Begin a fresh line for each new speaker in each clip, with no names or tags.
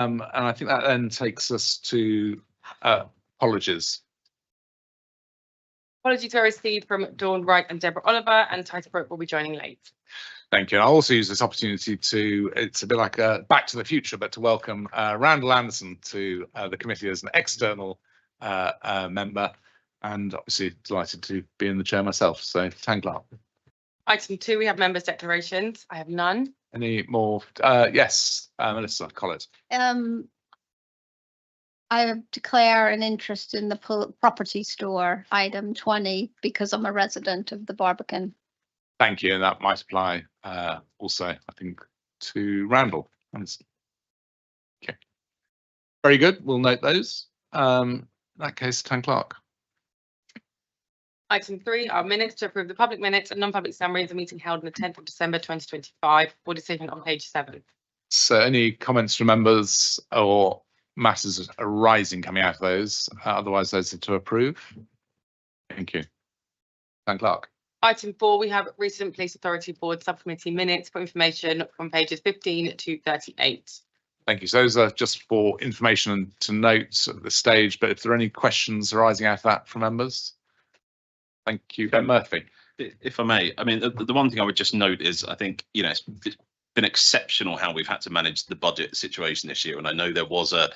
And I think that then takes us to apologies.
Apologies were received from Dawn Wright and Deborah Oliver, and Title Brooke will be joining late.
Thank you. And I'll also use this opportunity to, it's a bit like a Back to the Future, but to welcome Randall Anderson to the committee as an external member, and obviously delighted to be in the chair myself. So thank you.
Item 2, we have members' declarations. I have none.
Any more? Yes, Melissa Collett.
I declare an interest in the property store, item 20, because I'm a resident of the Barbican.
Thank you, and that might apply also, I think, to Randall. Okay, very good. We'll note those. In that case, Town Clerk.
Item 3 are minutes to approve the public minutes and non-public summary of the meeting held on the 10th of December 2025 for decision on page 7.
So any comments from members or matters arising coming out of those? Otherwise, those are to approve. Thank you. Town Clerk.
Item 4, we have recent Police Authority Board subcommittee minutes for information from pages 15 to 38.
Thank you. So those are just for information to note at this stage, but if there are any questions arising out of that from members? Thank you. Ben Murphy.
If I may, I mean, the one thing I would just note is I think, you know, it's been exceptional how we've had to manage the budget situation this year. And I know there was an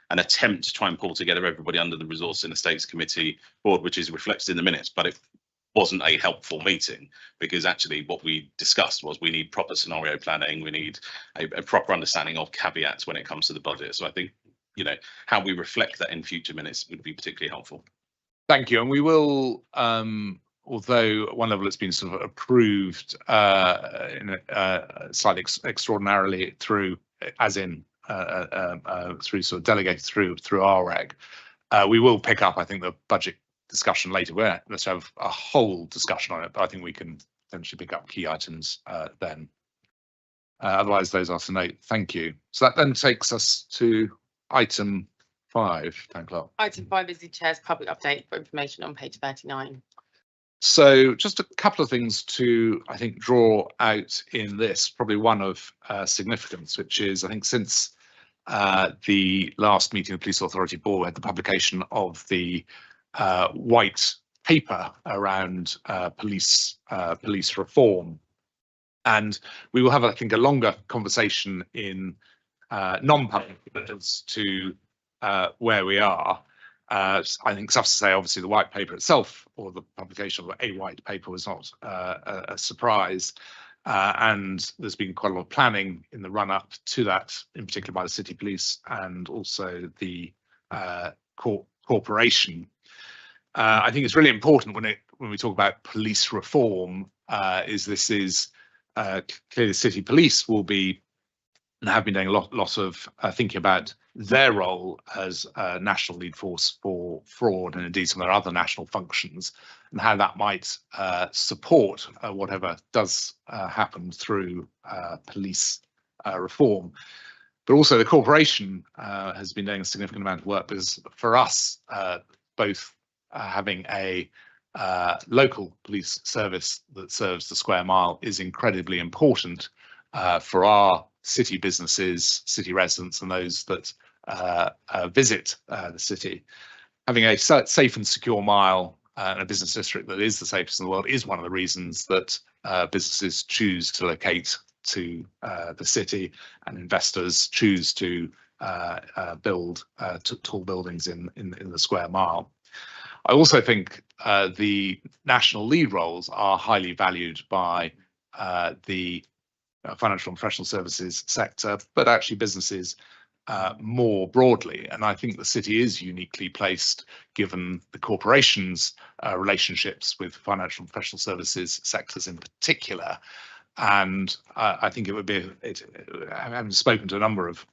attempt to try and pull together everybody under the Resource and Estates Committee board, which is reflected in the minutes, but it wasn't a helpful meeting, because actually what we discussed was we need proper scenario planning, we need a proper understanding of caveats when it comes to the budget. So I think, you know, how we reflect that in future minutes would be particularly helpful.
Thank you. And we will, although at one level it's been sort of approved in slightly extraordinarily through, as in through sort of delegated through our reg, we will pick up, I think, the budget discussion later. Let's have a whole discussion on it, but I think we can potentially pick up key items then. Otherwise, those are to note. Thank you. So that then takes us to item 5, Town Clerk.
Item 5 is the Chair's public update for information on page 39.
So just a couple of things to, I think, draw out in this, probably one of significance, which is, I think, since the last meeting of the Police Authority Board, we had the publication of the white paper around police reform, and we will have, I think, a longer conversation in non-public as to where we are. I think it's tough to say, obviously, the white paper itself or the publication of a white paper was not a surprise, and there's been quite a lot of planning in the run-up to that, in particular by the City Police and also the corporation. I think it's really important when we talk about police reform, is clearly the City Police will be and have been doing a lot of thinking about their role as a national lead force for fraud, and indeed some of their other national functions, and how that might support whatever does happen through police reform. But also the corporation has been doing a significant amount of work, because for us, both having a local police service that serves the square mile is incredibly important for our city businesses, city residents, and those that visit the city. Having a safe and secure mile and a business district that is the safest in the world is one of the reasons that businesses choose to locate to the city, and investors choose to build tall buildings in the square mile. I also think the national lead roles are highly valued by the financial and professional services sector, but actually businesses more broadly. And I think the city is uniquely placed, given the corporation's relationships with financial and professional services sectors in particular. And I think it would be, having spoken to a number of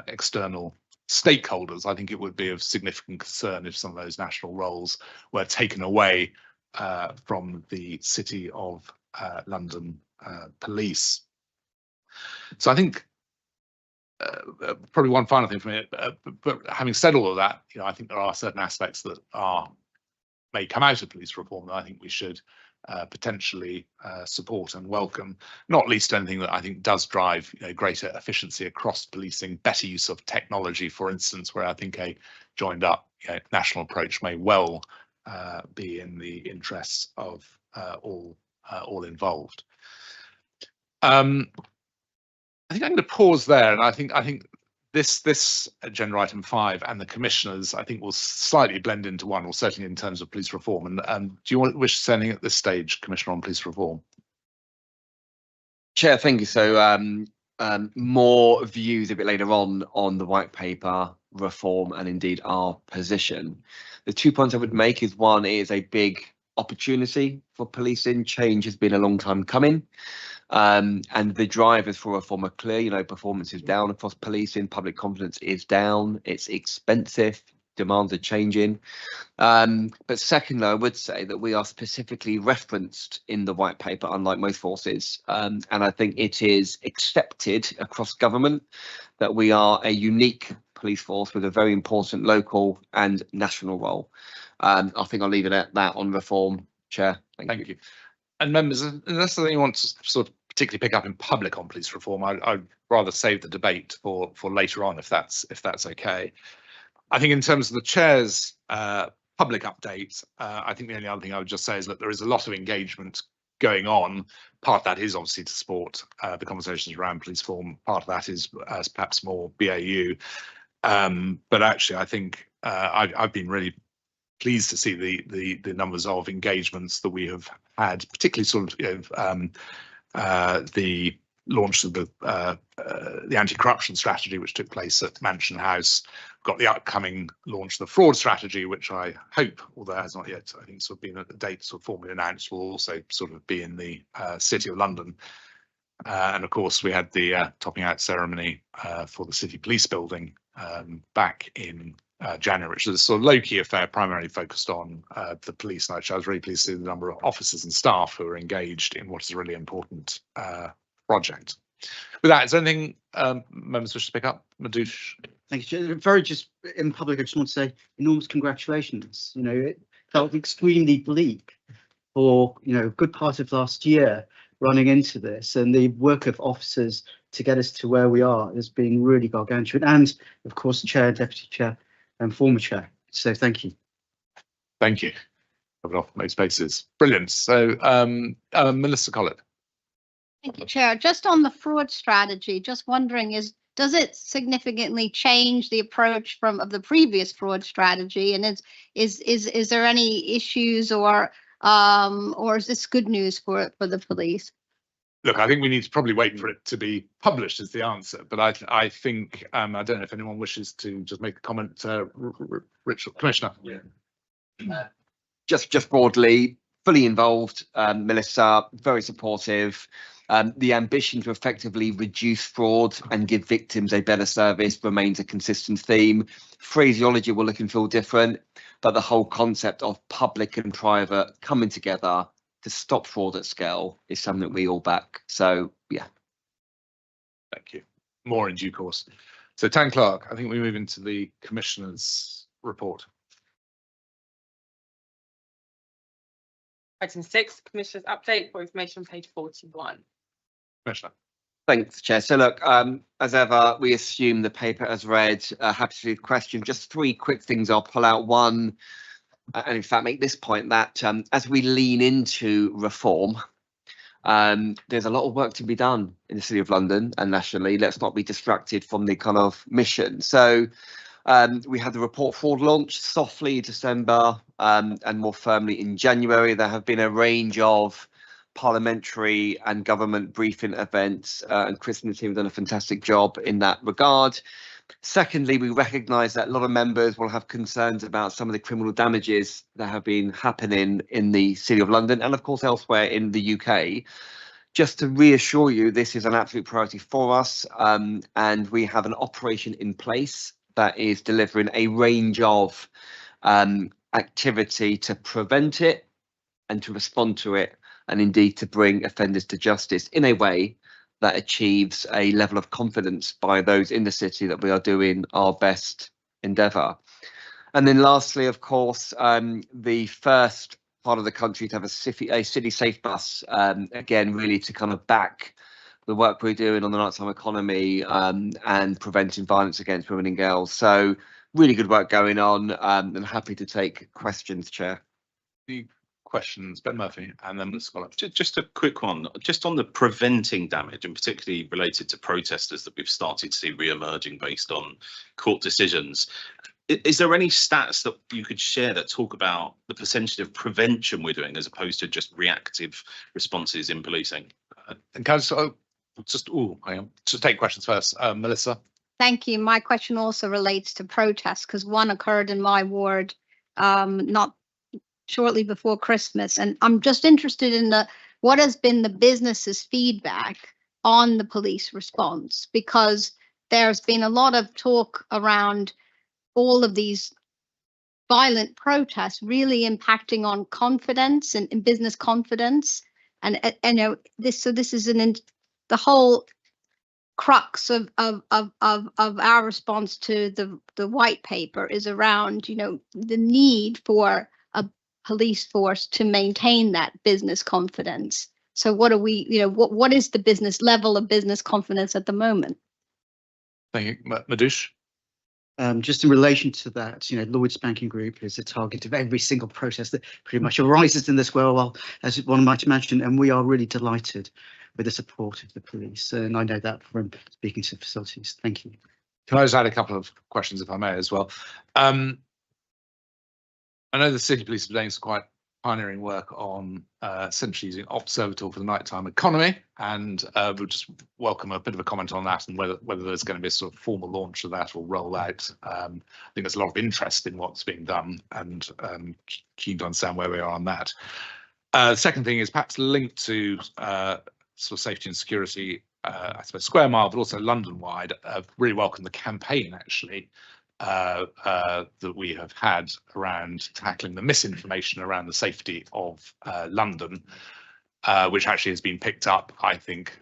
external stakeholders, I think it would be of significant concern if some of those national roles were taken away from the City of London Police. So I think probably one final thing from it, but having said all of that, I think there are certain aspects that may come out of police reform that I think we should potentially support and welcome, not least anything that I think does drive greater efficiency across policing, better use of technology, for instance, where I think a joined up national approach may well be in the interests of all involved. I think I'm going to pause there, and I think this agenda item 5 and the commissioners, I think, will slightly blend into one, or certainly in terms of police reform. And do you wish to say anything at this stage, Commissioner, on police reform?
Chair, thank you. So more views a bit later on the white paper reform and indeed our position. The 2 points I would make is, one, it is a big opportunity for policing. Change has been a long time coming. And the drivers for reform are clear. Performance is down across policing, public confidence is down, it's expensive, demands are changing. But secondly, I would say that we are specifically referenced in the white paper, unlike most forces. And I think it is accepted across government that we are a unique police force with a very important local and national role. I think I'll leave it at that on reform, Chair. Thank you.
And members, unless anyone wants to sort of particularly pick up in public on police reform, I'd rather save the debate for later on, if that's okay. I think in terms of the chair's public update, I think the only other thing I would just say is that there is a lot of engagement going on. Part of that is obviously to support the conversations around police reform. Part of that is perhaps more BAU. But actually, I think I've been really pleased to see the numbers of engagements that we have had, particularly sort of the launch of the anti-corruption strategy, which took place at Mansion House. We've got the upcoming launch of the fraud strategy, which I hope, although it has not yet, I think, sort of been a date sort of formally announced, will also sort of be in the City of London. And of course, we had the topping out ceremony for the City Police Building back in January, which is a sort of low-key affair, primarily focused on the police. And actually, I was really pleased to see the number of officers and staff who are engaged in what is a really important project. With that, is there anything members wish to pick up? Madhush?
Thank you, Chair. Very just in public, I just want to say enormous congratulations. It felt extremely bleak for a good part of last year running into this, and the work of officers to get us to where we are has been really gargantuan. And of course, Chair, Deputy Chair, and former Chair. So thank you.
Thank you. Covered off most bases. Brilliant. So Melissa Collett.
Thank you, Chair. Just on the fraud strategy, just wondering, does it significantly change the approach of the previous fraud strategy? And is there any issues or is this good news for the police?
Look, I think we need to probably wait for it to be published is the answer. But I think I don't know if anyone wishes to just make a comment. Richard, Commissioner.
Yeah. Just broadly, fully involved. Melissa, very supportive. The ambition to effectively reduce fraud and give victims a better service remains a consistent theme. Phraseology will look and feel different, but the whole concept of public and private coming together to stop fraud at scale is something that we all back. So, yeah.
Thank you. More in due course. So, Tan Clark, I think we move into the Commissioner's report.
Item 6, Commissioner's update for information, page 41.
Commissioner.
Thanks, Chair. So look, as ever, we assume the paper as read. Happy to do the question. Just 3 quick things I'll pull out. One, and in fact make this point, that as we lean into reform, there's a lot of work to be done in the City of London and nationally. Let's not be distracted from the kind of mission. So we had the report fraud launch softly December and more firmly in January. There have been a range of parliamentary and government briefing events, and Chris and the team have done a fantastic job in that regard. Secondly, we recognise that a lot of members will have concerns about some of the criminal damages that have been happening in the City of London and of course elsewhere in the UK. Just to reassure you, this is an absolute priority for us, and we have an operation in place that is delivering a range of activity to prevent it and to respond to it, and indeed to bring offenders to justice in a way that achieves a level of confidence by those in the city that we are doing our best endeavour. And then lastly, of course, the first part of the country to have a city safe bus, again, really to kind of back the work we're doing on the nighttime economy and preventing violence against women and girls. So really good work going on. I'm happy to take questions, Chair.
The questions, Ben Murphy, and then Scott.
Just a quick one, just on the preventing damage, and particularly related to protesters that we've started to see re-emerging based on court decisions. Is there any stats that you could share that talk about the percentage of prevention we're doing as opposed to just reactive responses in policing?
And can I just take questions first. Melissa.
Thank you. My question also relates to protests because one occurred in my ward not shortly before Christmas. And I'm just interested in what has been the business's feedback on the police response, because there's been a lot of talk around all of these violent protests really impacting on confidence and business confidence. And you know, this is the whole crux of our response to the white paper is around, you know, the need for a police force to maintain that business confidence. So what are we, you know, what is the business level of business confidence at the moment?
Thank you, Madhush.
Just in relation to that, you know, Lloyds Banking Group is a target of every single protest that pretty much arises in the square, well, as one might imagine, and we are really delighted with the support of the police. And I know that from speaking to facilities. Thank you.
Can I just add a couple of questions, if I may, as well? I know the City Police are doing some quite pioneering work on essentially using Observatory for the nighttime economy, and we'll just welcome a bit of a comment on that and whether there's going to be a sort of formal launch of that or roll out. I think there's a lot of interest in what's being done, and keen to understand where we are on that. The second thing is perhaps linked to sort of safety and security, I suppose Square Mile, but also London-wide. Really welcome the campaign actually that we have had around tackling the misinformation around the safety of London, which actually has been picked up, I think,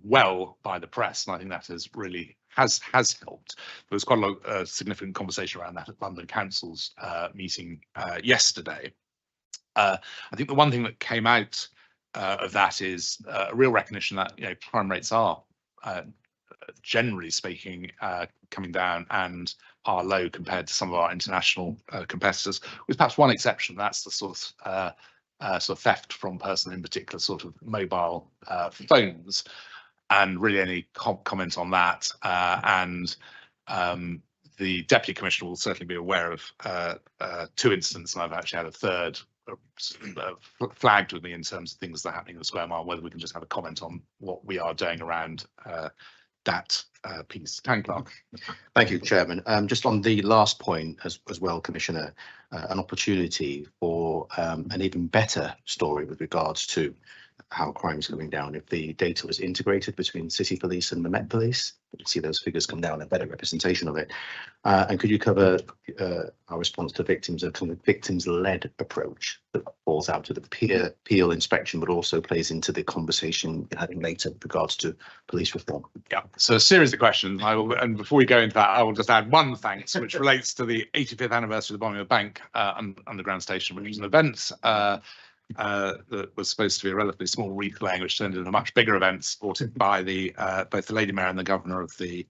well by the press, and I think that has really has helped. There was quite a lot of significant conversation around that at London Council's meeting yesterday. I think the one thing that came out of that is a real recognition that, you know, crime rates are generally speaking coming down and are low compared to some of our international competitors, with perhaps one exception. That's the sort of theft from person, in particular sort of mobile phones, and really any comment on that. The Deputy Commissioner will certainly be aware of 2 incidents, and I've actually had a third flagged with me in terms of things that are happening in the Square Mile. Whether we can just have a comment on what we are doing around that piece. Town Clerk.
Thank you, Chairman. Just on the last point as well, Commissioner, an opportunity for an even better story with regards to how crime is coming down. If the data was integrated between City Police and the Met Police, you'd see those figures come down, a better representation of it. And could you cover our response to victims, a kind of victims-led approach that falls out to the peer inspection, but also plays into the conversation we're having later with regards to police reform?
Yeah, so a series of questions. And before we go into that, I will just add one thanks, which relates to the 85th anniversary of the bombing of the bank underground station, which was an event that was supposed to be a relatively small replaying, which turned into a much bigger event supported by the both the Lady Mayor and the Governor of the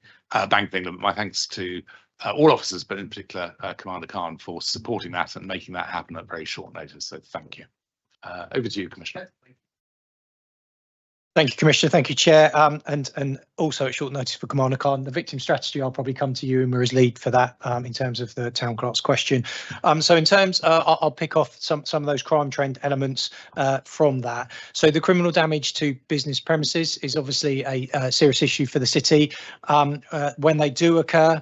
Bank of England. My thanks to all officers, but in particular Commander Khan, for supporting that and making that happen at very short notice. So thank you. Over to you, Commissioner.
Thank you, Commissioner. Thank you, Chair. And also at short notice for Commander Khan, the victim strategy, I'll probably come to you, Emma, as lead for that in terms of the Town Clerk's question. So in terms, I'll pick off some of those crime trend elements from that. So the criminal damage to business premises is obviously a serious issue for the city. When they do occur,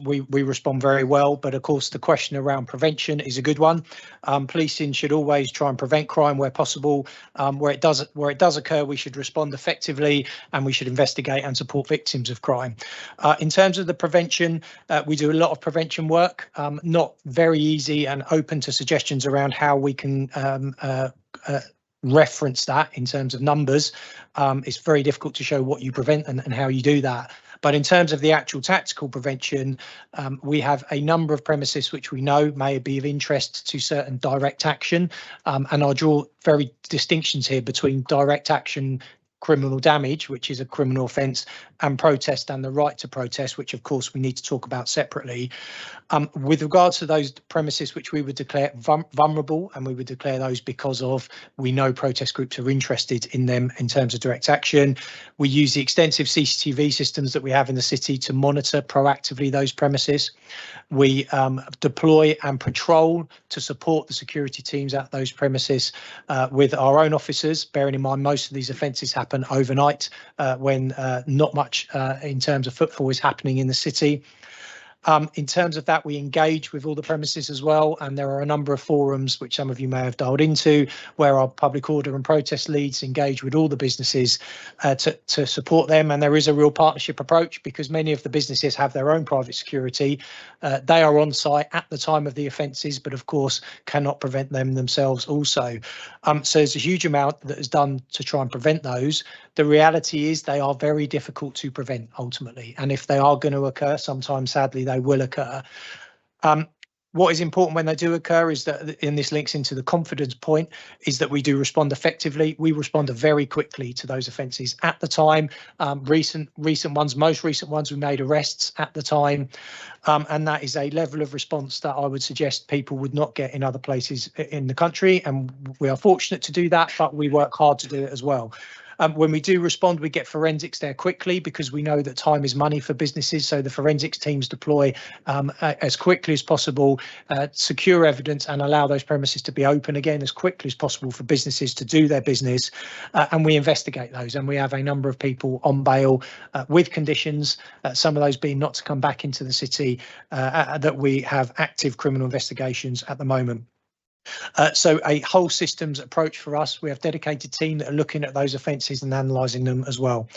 we respond very well, but of course the question around prevention is a good one. Policing should always try and prevent crime where possible. Where it does occur, we should respond effectively, and we should investigate and support victims of crime. In terms of the prevention, we do a lot of prevention work, not very easy, and open to suggestions around how we can reference that in terms of numbers. It's very difficult to show what you prevent and how you do that. But in terms of the actual tactical prevention, we have a number of premises which we know may be of interest to certain direct action, and I'll draw very distinctions here between direct action criminal damage, which is a criminal offence, and protest and the right to protest, which of course we need to talk about separately. With regards to those premises which we would declare vulnerable, and we would declare those because of we know protest groups are interested in them in terms of direct action. We use the extensive CCTV systems that we have in the city to monitor proactively those premises. We deploy and patrol to support the security teams at those premises with our own officers, bearing in mind most of these offences happen overnight when not much in terms of footfall is happening in the city. In terms of that, we engage with all the premises as well, and there are a number of forums which some of you may have dialed into where our public order and protest leads engage with all the businesses to support them. And there is a real partnership approach because many of the businesses have their own private security. They are on site at the time of the offences, but of course cannot prevent them themselves also. So there's a huge amount that is done to try and prevent those. The reality is they are very difficult to prevent ultimately, and if they are going to occur, sometimes sadly they will occur. What is important when they do occur is that, and this links into the confidence point, is that we do respond effectively. We respond very quickly to those offences at the time. Recent ones, most recent ones, we made arrests at the time, and that is a level of response that I would suggest people would not get in other places in the country, and we are fortunate to do that, but we work hard to do it as well. When we do respond, we get forensics there quickly because we know that time is money for businesses. So the forensics teams deploy as quickly as possible, secure evidence and allow those premises to be open again as quickly as possible for businesses to do their business. And we investigate those. And we have a number of people on bail with conditions, some of those being not to come back into the city, that we have active criminal investigations at the moment. So a whole systems approach for us. We have a dedicated team that are looking at those offences and analysing them as well.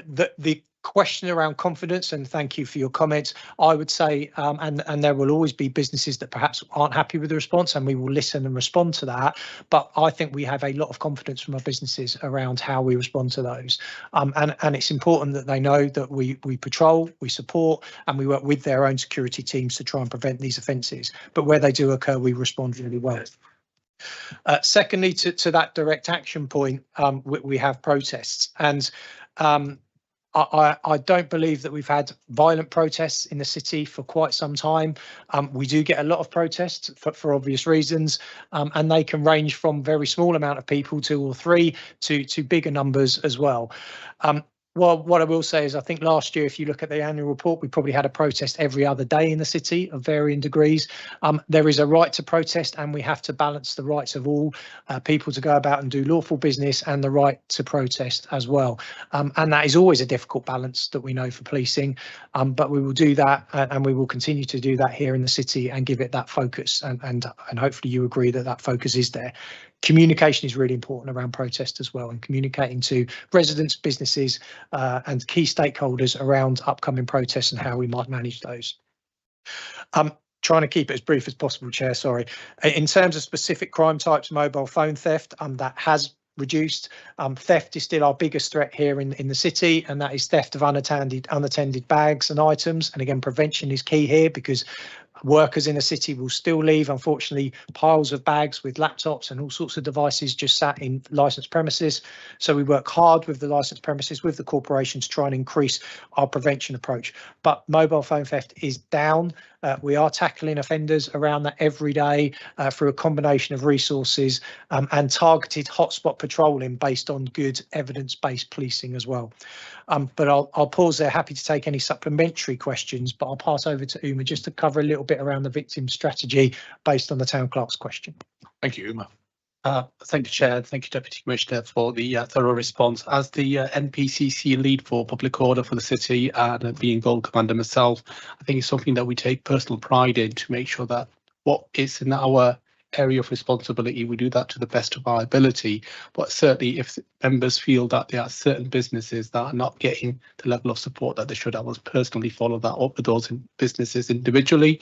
The question around confidence, and thank you for your comments, I would say, and there will always be businesses that perhaps aren't happy with the response, and we will listen and respond to that. But I think we have a lot of confidence from our businesses around how we respond to those. And it's important that they know that we patrol, we support, and we work with their own security teams to try and prevent these offences. But where they do occur, we respond really well. Secondly, to that direct action point, we have protests, and I don't believe that we've had violent protests in the city for quite some time. We do get a lot of protests for obvious reasons, and they can range from very small amount of people, 2 or 3, to bigger numbers as well. Well, what I will say is I think last year, if you look at the annual report, we probably had a protest every other day in the city of varying degrees. There is a right to protest, and we have to balance the rights of all people to go about and do lawful business and the right to protest as well. And that is always a difficult balance that we know for policing, but we will do that, and we will continue to do that here in the city and give it that focus. And hopefully you agree that that focus is there. Communication is really important around protest as well, and communicating to residents, businesses and key stakeholders around upcoming protests and how we might manage those. Trying to keep it as brief as possible, Chair, sorry. In terms of specific crime types, mobile phone theft, that has reduced. Theft is still our biggest threat here in the city, and that is theft of unattended bags and items. And again, prevention is key here because workers in the city will still leave, unfortunately, piles of bags with laptops and all sorts of devices just sat in licensed premises. So we work hard with the licensed premises, with the corporation, to try and increase our prevention approach. But mobile phone theft is down. We are tackling offenders around that every day through a combination of resources and targeted hotspot patrolling based on good evidence-based policing as well. But I'll pause there, happy to take any supplementary questions, but I'll pass over to Uma just to cover a little bit around the victim strategy based on the Town Clerk's question.
Thank you, Uma.
Thank you, Chair. Thank you, Deputy Commissioner, for the thorough response. As the NPCC lead for public order for the city and being Gold Commander myself, I think it's something that we take personal pride in to make sure that what is in our area of responsibility, we do that to the best of our ability. But certainly if members feel that there are certain businesses that are not getting the level of support that they should, I will personally follow that up with those businesses individually.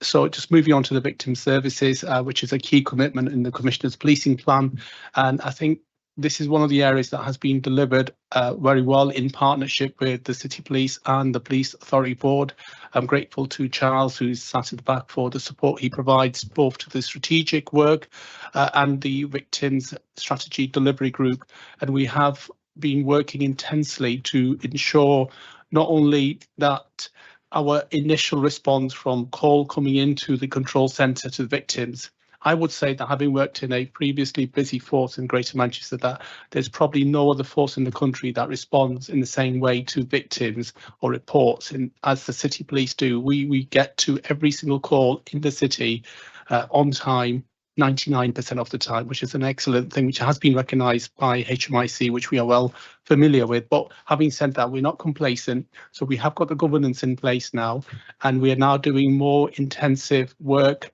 So just moving on to the victim services, which is a key commitment in the Commissioner's policing plan. And I think this is one of the areas that has been delivered very well in partnership with the City Police and the Police Authority Board. I'm grateful to Charles, who's sat at the back, for the support he provides both to the strategic work and the Victims Strategy Delivery Group. And we have been working intensely to ensure not only that our initial response from call coming into the control centre to the victims. I would say that, having worked in a previously busy force in Greater Manchester, that there's probably no other force in the country that responds in the same way to victims or reports as the City Police do. We get to every single call in the city on time, 99% of the time, which is an excellent thing, which has been recognised by HMIC, which we are well familiar with. But having said that, we're not complacent. So we have got the governance in place now, and we are now doing more intensive work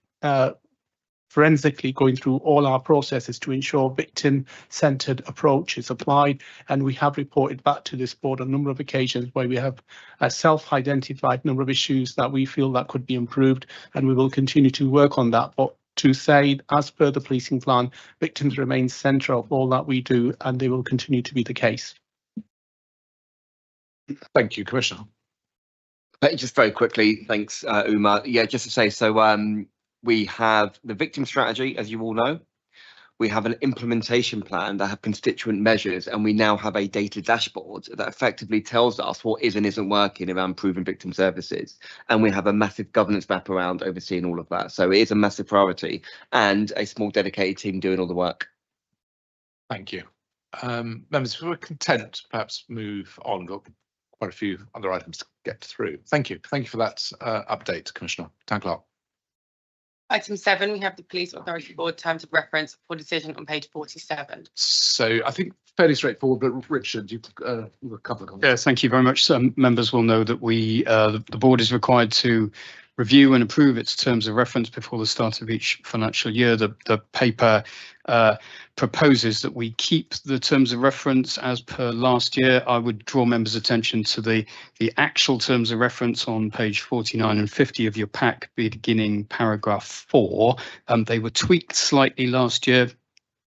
forensically going through all our processes to ensure victim-centred approach is applied. And we have reported back to this board on a number of occasions where we have a self-identified number of issues that we feel that could be improved, and we will continue to work on that. But to say, as per the policing plan, victims remain centre of all that we do, and they will continue to be the case.
Thank you, Commissioner.
Just very quickly, thanks, Uma. Yeah, just to say, so we have the victim strategy, as you all know. We have an implementation plan that have constituent measures, and we now have a data dashboard that effectively tells us what is and isn't working around improving victim services. And we have a massive governance wraparound overseeing all of that. So it is a massive priority, and a small dedicated team doing all the work.
Thank you. Members, if we're content, perhaps move on. We've got quite a few other items to get through. Thank you. Thank you for that update, Commissioner. Town Clerk.
Item 7, we have the Police Authority Board terms of reference for decision on page 47.
So I think fairly straightforward, but Richard, you've a couple of comments.
Yeah, thank you very much. Some members will know that the board is required to review and approve its terms of reference before the start of each financial year. The paper proposes that we keep the terms of reference as per last year. I would draw members' attention to the actual terms of reference on page 49 and 50 of your pack, beginning paragraph 4. They were tweaked slightly last year.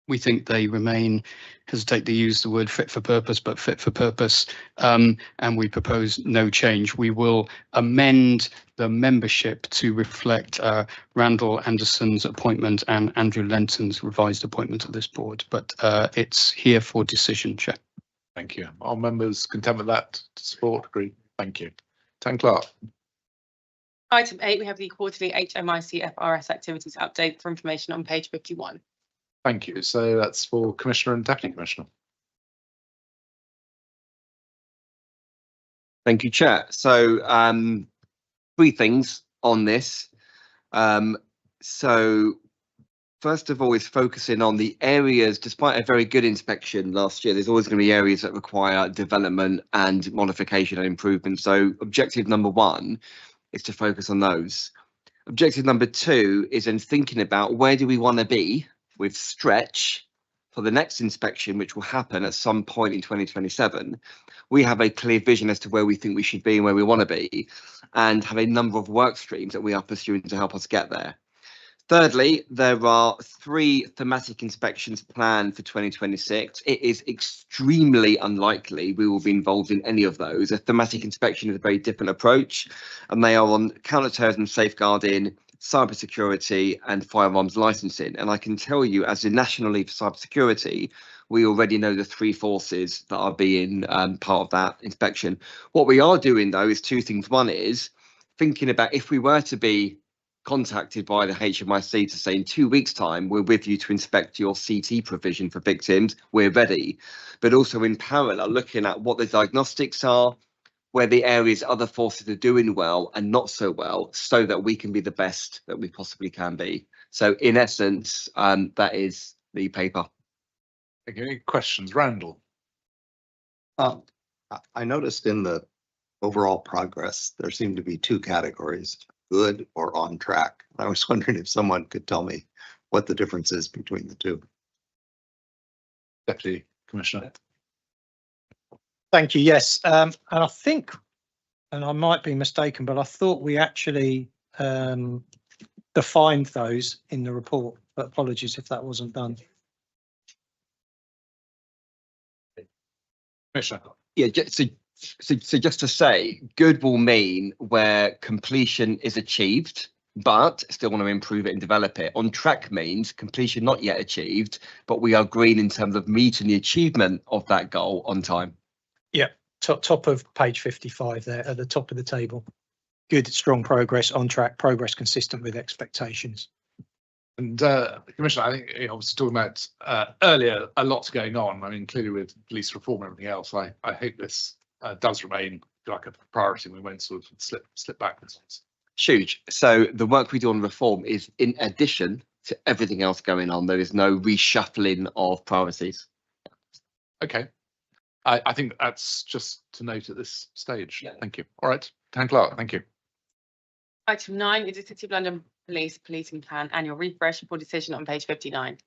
We think they remain, hesitate to use the word fit for purpose, but fit for purpose, and we propose no change. We will amend the membership to reflect Randall Anderson's appointment and Andrew Lenton's revised appointment to this board, but it's here for decision, Chair.
Thank you. Are members content with that? Support? Agree? Thank you. Town Clerk.
Item 8, we have the quarterly HMIC FRS activities update for information on page 51.
Thank you. So that's for Commissioner and Deputy Commissioner.
Thank you, Chair. So 3 things on this. So first of all is focusing on the areas. Despite a very good inspection last year, there's always going to be areas that require development and modification and improvement. So objective number 1 is to focus on those. Objective number 2 is in thinking about where do we want to be with stretch for the next inspection, which will happen at some point in 2027. We have a clear vision as to where we think we should be and where we want to be, and have a number of work streams that we are pursuing to help us get there. Thirdly, there are 3 thematic inspections planned for 2026. It is extremely unlikely we will be involved in any of those. A thematic inspection is a very different approach, and they are on counter-terrorism safeguarding, cybersecurity and firearms licensing. And I can tell you, as the National Lead for Cybersecurity, we already know the 3 forces that are being part of that inspection. What we are doing, though, is 2 things. One is thinking about if we were to be contacted by the HMIC to say in 2 weeks' time, we're with you to inspect your CT provision for victims, we're ready. But also in parallel, looking at what the diagnostics are, where the areas other forces are doing well and not so well, so that we can be the best that we possibly can be. So in essence, that is the paper.
Okay, any questions? Randall.
I noticed in the overall progress, there seem to be 2 categories, good or on track. I was wondering if someone could tell me what the difference is between the 2.
Deputy Commissioner.
Thank you. Yes, and I think, and I might be mistaken, but I thought we actually defined those in the report, but apologies if that wasn't done.
Commissioner.
Yeah, so just to say, good will mean where completion is achieved, but still want to improve it and develop it. On track means completion not yet achieved, but we are green in terms of meeting the achievement of that goal on time.
Top of page 55 there at the top of the table. Good, strong progress, on track, progress consistent with expectations.
And Commissioner, I think I was talking about earlier, a lot's going on. I mean, clearly with police reform and everything else, I hope this does remain like a priority. We won't sort of slip backwards.
Huge. So the work we do on reform is in addition to everything else going on. There is no reshuffling of priorities.
Okay. I think that's just to note at this stage. Yeah. Thank you. All right, Town Clerk, thank you.
Item 9 is the City of London Police Policing Plan Annual Refresh for decision on page 59.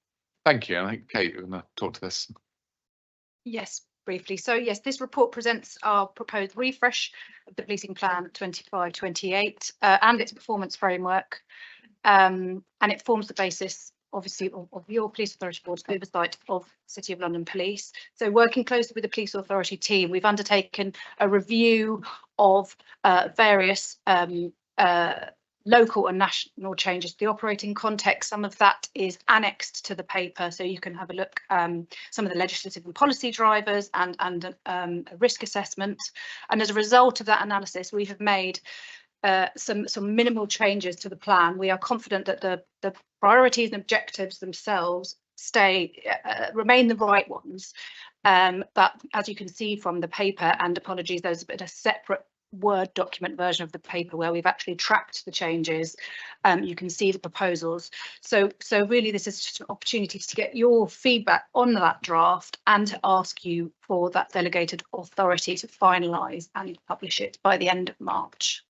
Thank you. I think Kate, you're going to talk to this.
Yes, briefly. So yes, this report presents our proposed refresh of the policing plan 25-28 and its performance framework. And it forms the basis, obviously, of your Police Authority Board's oversight of City of London Police. So working closely with the Police Authority team, we've undertaken a review of various local and national changes to the operating context. Some of that is annexed to the paper, so you can have a look some of the legislative and policy drivers and a risk assessment. And as a result of that analysis, we have made some minimal changes to the plan. We are confident that the priorities and objectives themselves remain the right ones. But as you can see from the paper, and apologies, there's a separate Word document version of the paper where we've actually tracked the changes. You can see the proposals. So really this is just an opportunity to get your feedback on that draft and to ask you for that delegated authority to finalise and publish it by the end of March.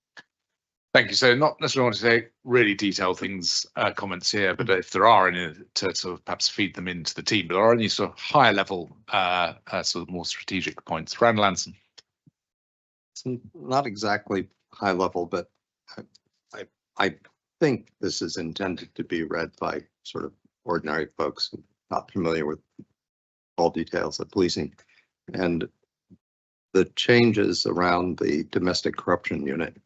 Thank you. So not necessarily want to say really detailed things, comments here, but if there are any to sort of perhaps feed them into the team, but are any sort of higher level, sort of more strategic points? Randall Anson.
It's not exactly high level, but I think this is intended to be read by sort of ordinary folks not familiar with all details of policing. And the changes around the domestic corruption unit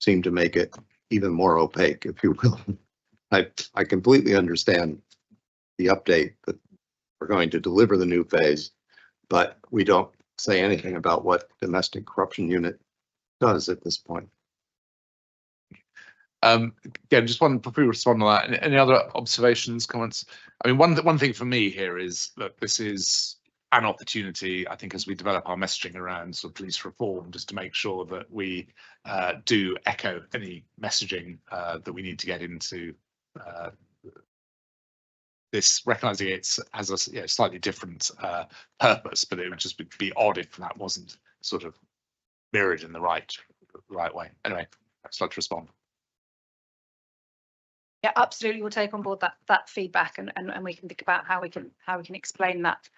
seem to make it even more opaque, if you will. I completely understand the update that we're going to deliver the new phase, but we don't say anything about what domestic corruption unit does at this point.
Again, just one before we respond to that. Any other observations, comments? I mean, one thing for me here is that this is an opportunity, I think, as we develop our messaging around sort of police reform, just to make sure that we do echo any messaging that we need to get into this, recognizing it has a slightly different purpose, but it would just be odd if that wasn't sort of mirrored in the right way. Anyway, I'd like to respond.
Yeah, absolutely. We'll take on board that feedback and we can think about how we can explain that.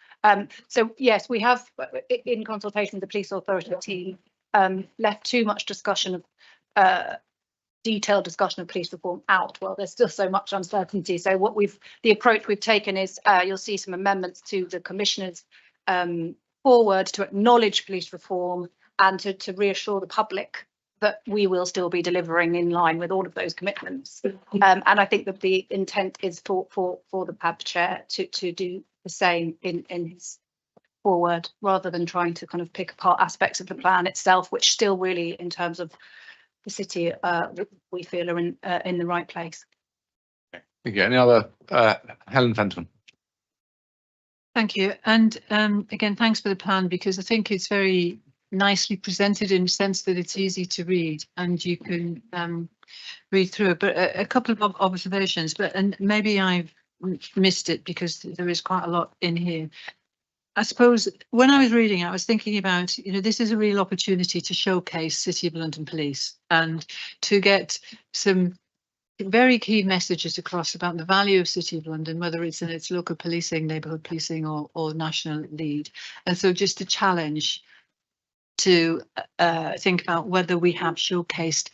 So yes, we have, in consultation with the police authority team, left too much discussion of detailed discussion of police reform out. Well, there's still so much uncertainty. So the approach we've taken is you'll see some amendments to the Commissioner's forward to acknowledge police reform and to reassure the public that we will still be delivering in line with all of those commitments. And I think that the intent is for the PAB chair to do the same in his forward, rather than trying to kind of pick apart aspects of the plan itself, which still really, in terms of the city, we feel are in the right place.
Thank you. Any other? Helen Fenton.
Thank you. And again, thanks for the plan, because I think it's very nicely presented in the sense that it's easy to read and you can read through it. But a couple of observations, and maybe I've missed it because there is quite a lot in here. I suppose when I was reading, I was thinking about, this is a real opportunity to showcase City of London Police and to get some very key messages across about the value of City of London, whether it's in its local policing, neighbourhood policing or national lead. And so just a challenge to think about whether we have showcased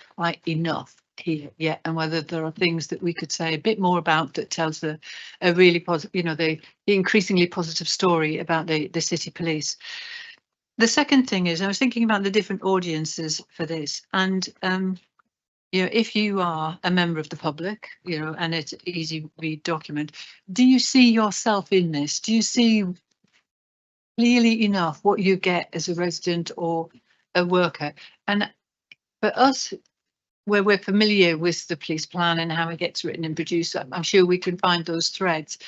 enough here yet, and whether there are things that we could say a bit more about that tells a really positive, the increasingly positive story about the city police. The second thing is, I was thinking about the different audiences for this, and you know, if you are a member of the public, you know, and it's an easy read document, do you see yourself in this? Do you see clearly enough what you get as a resident or a worker? And for us, where we're familiar with the police plan and how it gets written and produced, I'm sure we can find those threads.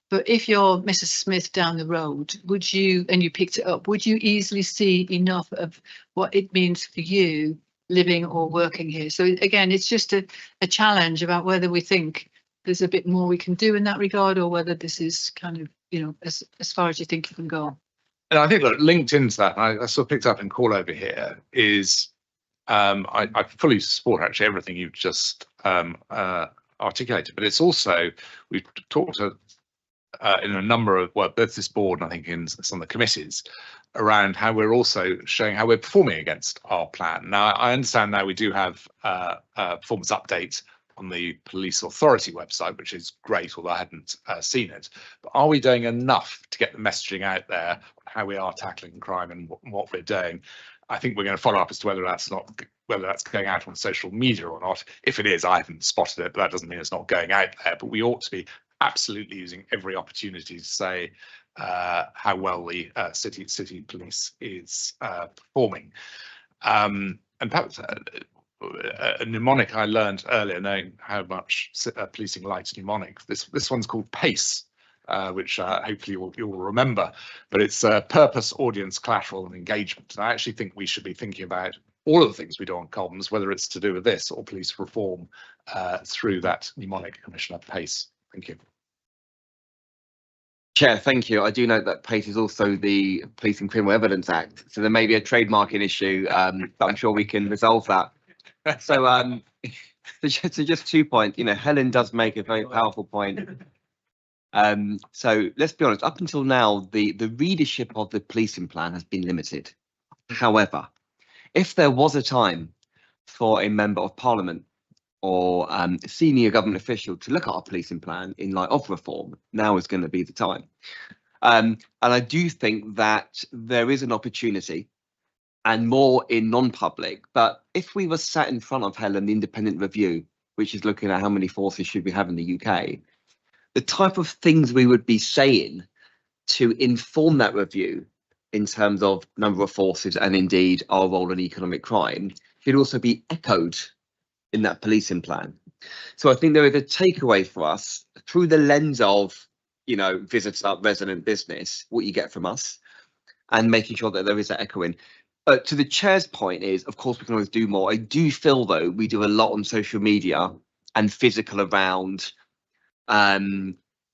But if you're Mrs. Smith down the road, would you, and you picked it up, would you easily see enough of what it means for you living or working here? So again, it's just a challenge about whether we think there's a bit more we can do in that regard, or whether this is kind of, you know, as far as you think you can go.
And I think that linked into that, I sort of picked up in call over here, is I fully support actually everything you've just articulated, but it's also, we've talked in a number of, well, both this board and I think in some of the committees, around how we're also showing how we're performing against our plan. Now, I understand now we do have a performance update on the police authority website, which is great, although I hadn't seen it. But are we doing enough to get the messaging out there, how we are tackling crime and what we're doing? I think we're going to follow up as to whether that's going out on social media or not. If it is, I haven't spotted it, but that doesn't mean it's not going out there. But we ought to be absolutely using every opportunity to say how well the city police is performing. And perhaps a mnemonic I learned earlier, knowing how much policing likes mnemonic. This one's called PACE, which hopefully you'll remember, but it's purpose, audience, collateral, and engagement. And I actually think we should be thinking about all of the things we do on comms, whether it's to do with this or police reform, through that mnemonic, Commissioner PACE. Thank you.
Chair, thank you. I do note that PACE is also the Police and Criminal Evidence Act, so there may be a trademarking issue, but I'm sure we can resolve that. So, so just 2 points. You know, Helen does make a very powerful point. So let's be honest. Up until now, the readership of the policing plan has been limited. However, if there was a time for a member of Parliament or a senior government official to look at our policing plan in light of reform, now is going to be the time. And I do think that there is an opportunity, and more in non-public. But if we were sat in front of Helen, the independent review, which is looking at how many forces should we have in the UK, the type of things we would be saying to inform that review in terms of number of forces and indeed our role in economic crime should also be echoed in that policing plan. So I think there is a takeaway for us through the lens of, you know, visitor, resident business, what you get from us, and making sure that there is that echoing. To the chair's point is, of course, we can always do more. I do feel, though, we do a lot on social media and physical around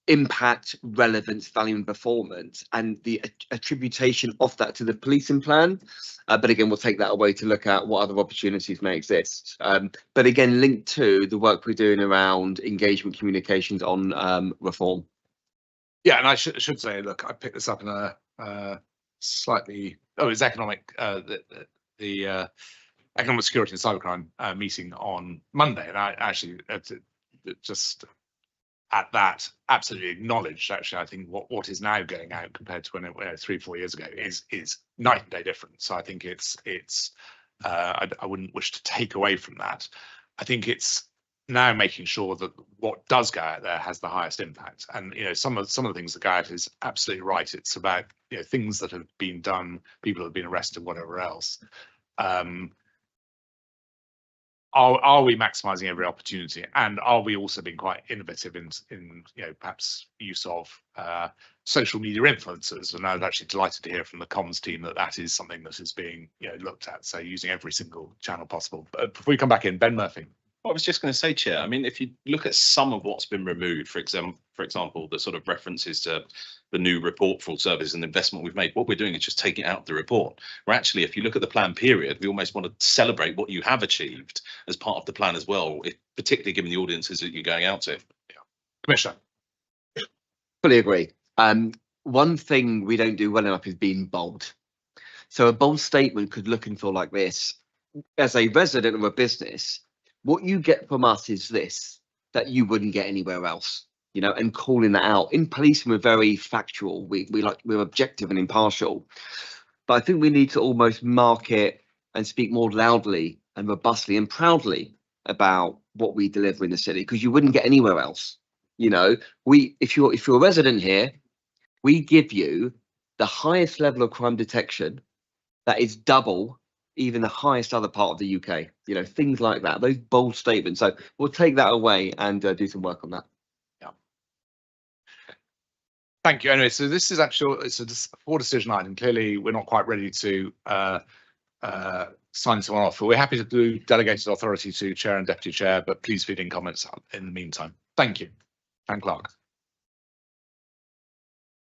impact, relevance, value and performance, and the attribution of that to the policing plan. But again, we'll take that away to look at what other opportunities may exist. But again, linked to the work we're doing around engagement communications on reform.
Yeah, and I should say, look, I picked this up in a slightly, it's economic, the economic security and cybercrime meeting on Monday, and I actually just at that absolutely acknowledged, actually, I think what is now going out compared to when it 3-4 years ago is night and day different. So I think it's I wouldn't wish to take away from that. I think it's now making sure that what does go out there has the highest impact. And you know, some of the things that go out is absolutely right. It's about, you know, things that have been done, people have been arrested, whatever else. Are we maximising every opportunity, and are we also being quite innovative in you know, perhaps use of social media influencers? And I was actually delighted to hear from the comms team that that is something that is being, you know, looked at. So using every single channel possible. But before we come back in, Ben Murphy.
I was just going to say, Chair, I mean, if you look at some of what's been removed, for example, the sort of references to the new report for all services and investment we've made, what we're doing is just taking it out of the report. Where actually, if you look at the plan period, we almost want to celebrate what you have achieved as part of the plan as well, particularly given the audiences that you're going out to.
Yeah. Commissioner.
Fully agree. One thing we don't do well enough is being bold. So a bold statement could look and feel like this. As a resident of a business, what you get from us is this, that you wouldn't get anywhere else, you know, and calling that out. In policing, we're very factual. We're objective and impartial. but I think we need to almost mark it and speak more loudly and robustly and proudly about what we deliver in the city, because you wouldn't get anywhere else. You know, if you're a resident here, we give you the highest level of crime detection that is double even the highest other part of the UK. You know, things like that, those bold statements. So we'll take that away and do some work on that.
Thank you. Anyway, so this is actually, it's a board decision item. Clearly, we're not quite ready to sign someone off, but we're happy to do delegated authority to chair and deputy chair, but please feed in comments in the meantime. Thank you. Anne Clark.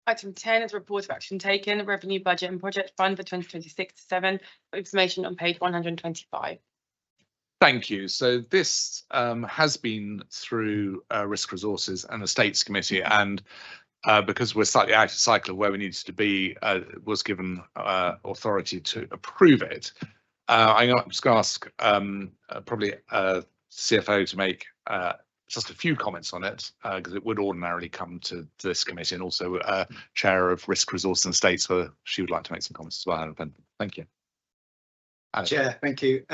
Item 10 is a report of action taken, revenue budget and project fund for 2026-7, for information on page 125.
Thank you. So this has been through Risk Resources and Estates Committee, and because we're slightly out of cycle of where we needed to be, was given authority to approve it. I'm just going to ask probably CFO to make just a few comments on it, because it would ordinarily come to this committee, and also Chair of Risk Resources and Estates, so she would like to make some comments as well. Thank you.
Chair, thank you.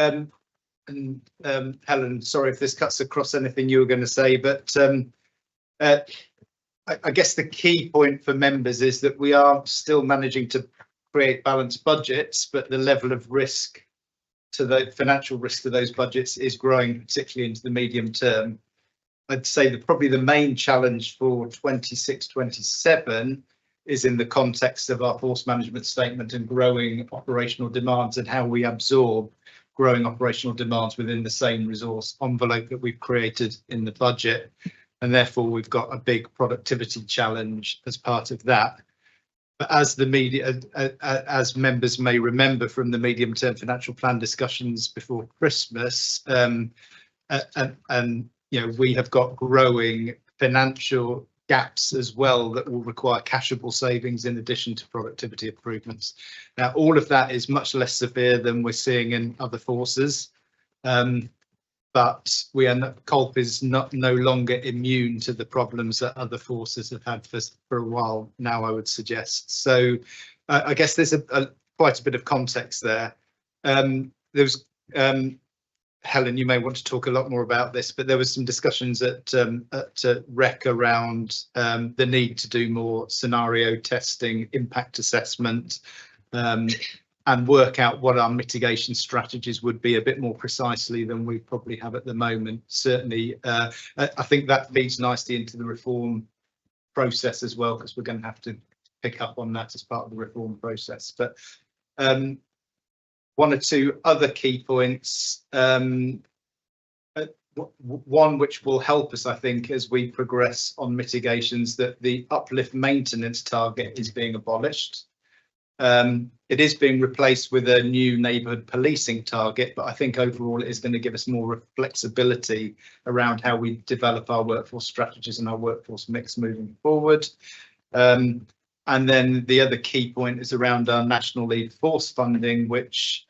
Helen, sorry if this cuts across anything you were going to say, but I guess the key point for members is that we are still managing to create balanced budgets, but the level of risk to the financial risk to those budgets is growing, particularly into the medium term. I'd say that probably the main challenge for 26-27 is in the context of our force management statement and growing operational demands, and how we absorb growing operational demands within the same resource envelope that we've created in the budget. And therefore we've got a big productivity challenge as part of that. But as as members may remember from the medium term financial plan discussions before Christmas, and you know, we have got growing financial gaps as well that will require cashable savings in addition to productivity improvements. Now, all of that is much less severe than we're seeing in other forces, but COLP is no longer immune to the problems that other forces have had for a while now, I would suggest. So I guess there's quite a bit of context there. There's Helen, you may want to talk a lot more about this, but there was some discussions at REC around the need to do more scenario testing, impact assessment, and work out what our mitigation strategies would be a bit more precisely than we probably have at the moment. Certainly, I think that feeds nicely into the reform process as well, because we're going to have to pick up on that as part of the reform process. But one or two other key points. One which will help us, I think, as we progress on mitigations, that the uplift maintenance target is being abolished. It is being replaced with a new neighbourhood policing target, but I think overall it is going to give us more flexibility around how we develop our workforce strategies and our workforce mix moving forward. And then the other key point is around our national lead force funding, which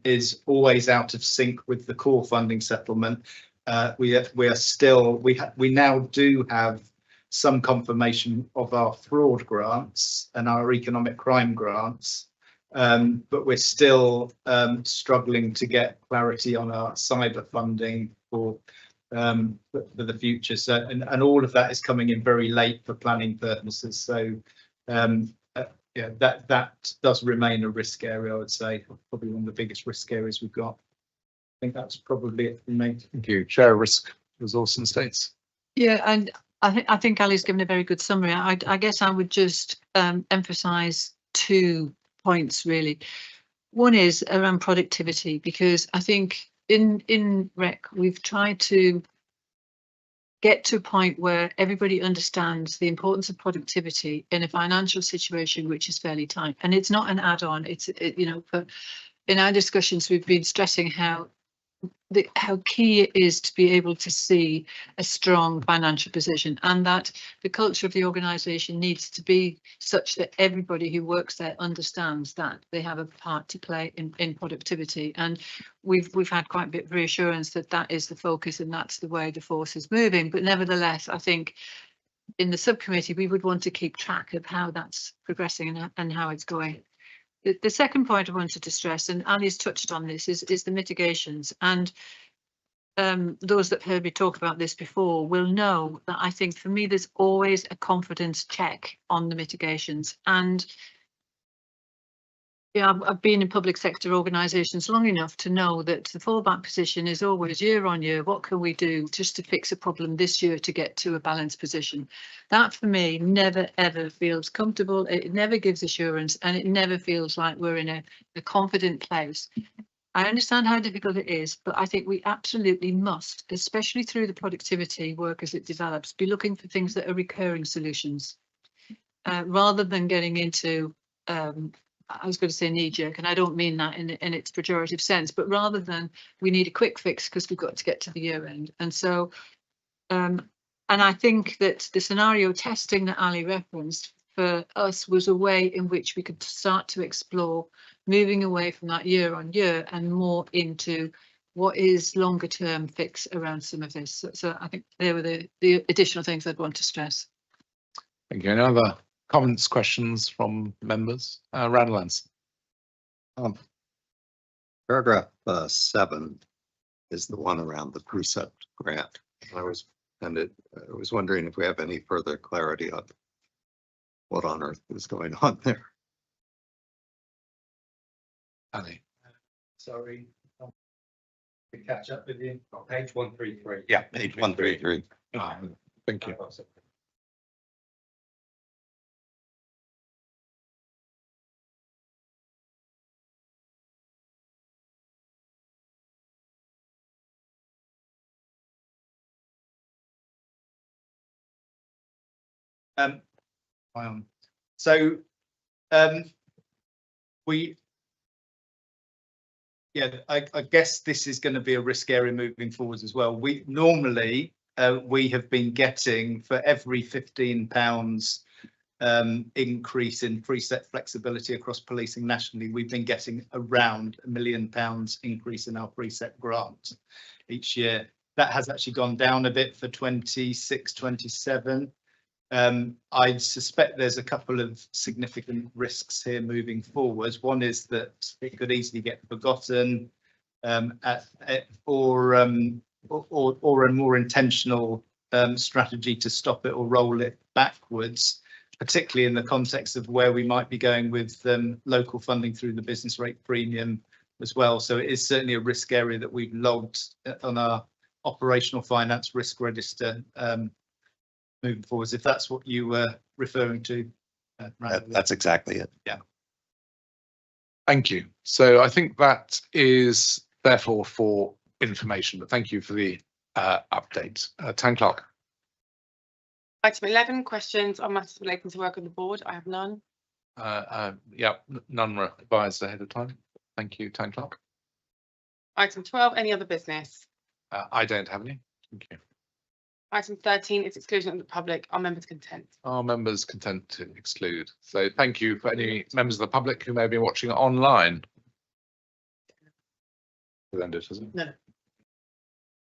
is always out of sync with the core funding settlement. We now do have some confirmation of our fraud grants and our economic crime grants, but we're still struggling to get clarity on our cyber funding for the future. So and all of that is coming in very late for planning purposes. So yeah, that does remain a risk area, I would say, probably one of the biggest risk areas we've got. I think that's probably it for me.
Thank you. Chair of Risk Resources and Estates.
Yeah, and I think Ali's given a very good summary. I guess I would just emphasise 2 points really. One is around productivity, because I think in REC we've tried to get to a point where everybody understands the importance of productivity in a financial situation which is fairly tight. And it's not an add-on. You know, in our discussions we've been stressing how key it is to be able to see a strong financial position, and that the culture of the organisation needs to be such that everybody who works there understands that they have a part to play in productivity. And we've had quite a bit of reassurance that that is the focus and that's the way the force is moving. But nevertheless, I think in the subcommittee we would want to keep track of how that's progressing and how it's going. The second point I wanted to stress, and Ali's touched on this, is the mitigations. And those that heard me talk about this before will know that I think for me, there's always a confidence check on the mitigations. And yeah, I've been in public sector organisations long enough to know that the fallback position is always year on year. What can we do just to fix a problem this year to get to a balanced position? That for me never ever feels comfortable. It never gives assurance, and it never feels like we're in a confident place. I understand how difficult it is, but I think we absolutely must, especially through the productivity work as it develops, be looking for things that are recurring solutions rather than getting into I was going to say knee jerk, and I don't mean that in its pejorative sense, but rather than we need a quick fix because we've got to get to the year end. And so, and I think that the scenario testing that Ali referenced for us was a way in which we could start to explore moving away from that year on year and more into what is longer term fix around some of this. So I think they were the additional things I'd want to stress.
Thank you. Any other comments, questions from members? Randall.
Paragraph 7 is the one around the precept grant. I was wondering if we have any further clarity on what on earth is going on there.
Ali.
Sorry. To catch up with you. Page 133.
Yeah, page 133.
Thank you.
So I guess this is going to be a risk area moving forwards as well. We normally we have been getting for every £15 increase in preset flexibility across policing nationally, we've been getting around £1 million increase in our preset grant each year. That has actually gone down a bit for 26, 27. I suspect there's a couple of significant risks here moving forwards. One is that it could easily get forgotten, or a more intentional strategy to stop it or roll it backwards, particularly in the context of where we might be going with local funding through the business rate premium as well. So it is certainly a risk area that we've logged on our operational finance risk register moving forwards, if that's what you were referring to.
That's exactly it.
Yeah.
Thank you. So I think that is therefore for information, but thank you for the update. Town Clerk.
Item 11, questions on matters relating to work of the board. I have none.
Yeah, none were advised ahead of time. Thank you, Town Clerk.
Item 12, any other business?
I don't have any. Thank you.
Item 13 is exclusion of the public. Are members content?
Are members content to exclude? So thank you for any members of the public who may have been watching online.
No.